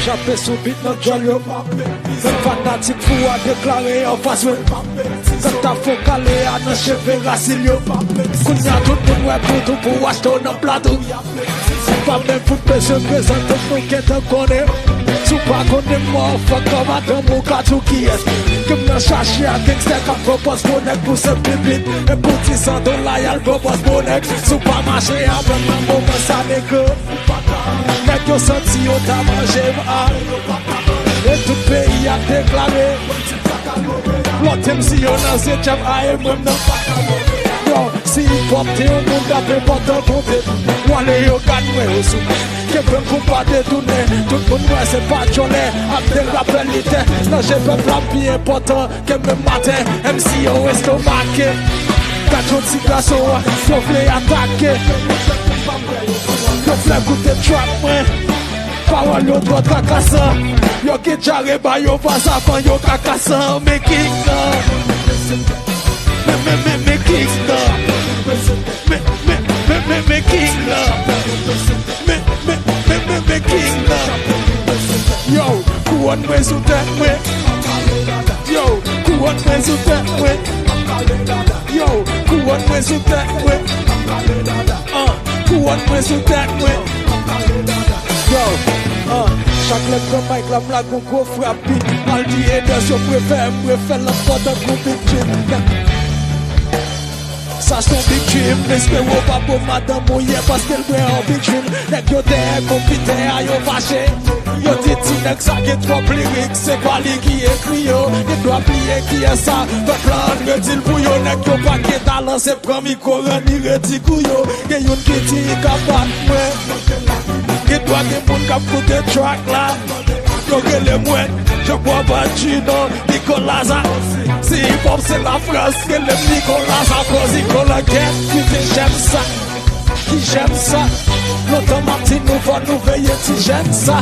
J'appelle sous beat notre jol yo. Même fanatique fou a déclaré en face ouais. Quand t'as faut caler à nos cheveux racines yo. Kounya tout le monde ouais pour tout pour acheter dans plateau. C'est pas même pour te se présenter nous qui te connaît. Sous pas connaît moi, fuck comme à ton boucatou qui est. Comme dans chaché à gangster qui propose bonnet pour ce public. Et pour 10 $100 y'a le propose bonnet. Sous pas marché avec un moment ça n'est Nèg yo senti yo ta mangé mal. Et tout pays a déclaré l'autre MC yo nan se jam aye même nan yo, si hip-hop te yon moun da pe potan konte wale yo ganwe yo sou Kepen kou pa detourne tout moun mwen se pa jole ap de rappelite nan jepe plan pi important ke men matin MC yo estomake kacho ti gaso yo vle atake yo vle goute trap mwen Parole yo trop tracassant. Yo ki jare ba yo pas avant yo cacassant. Me king nan. Me king nan. Me king nan. Me king nan. Yo, couronne mwen sou tèt mwen. Yo, couronne mwen sou tèt mwen. Yo, couronne mwen sou tèt mwen. Couronne mwen sou tèt mwen. Yo, chaque lettre de mic la blague ou gros frappi. Mal di haters yo préfère la porte d'un gros big dream. Ça son big dream, n'espérons pas pour madame mouillé parce qu'elle veut un big dream. Nek yo derrière compité a yo fâché. Yo titi nek sa qui trop lyrique, c'est pas lui qui écrit yo. Il doit plier qui est ça, le plan redil pour yo. Nek yo pas qui talent, c'est prend micro, ni redit couyo. Y'a yon qui dit qu'à bat moi. Qui doit des moun k'ap koute track là. Yo gele mwen, je bois pas Gino, Nicolas. Si hip hop c'est la France, gele Nicolas. A cause Nicolas get, putain j'aime ça. Qui j'aime ça. Longtemps Martin nous va nous veiller si j'aime ça.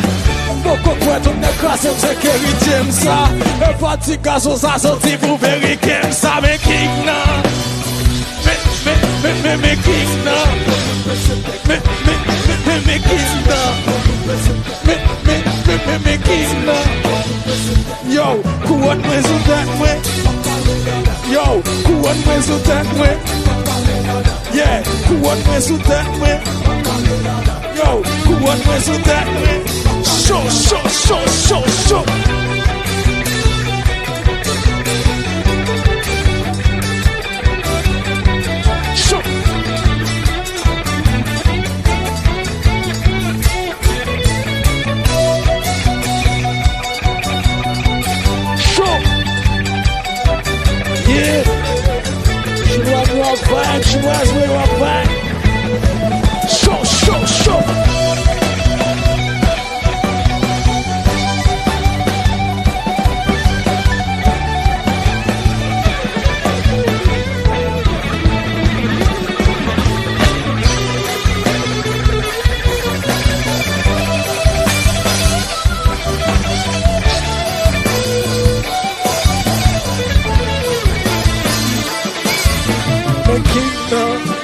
Beaucoup de on est classé, c'est Kerry James ça. Et parti gazo ça sorti pour vérifier ça. Mais king nan. Me king nan. Me king nan. Me king nan. Yo, couronne mwen sou tèt mwen. Yo, couronne mwen sou tèt mwen. Yeah, couronne mwen sou tèt mwen. Yo, couronne mwen sou tèt mwen. Show. Yeah, chinoise, we rock back. Show. Me king nan.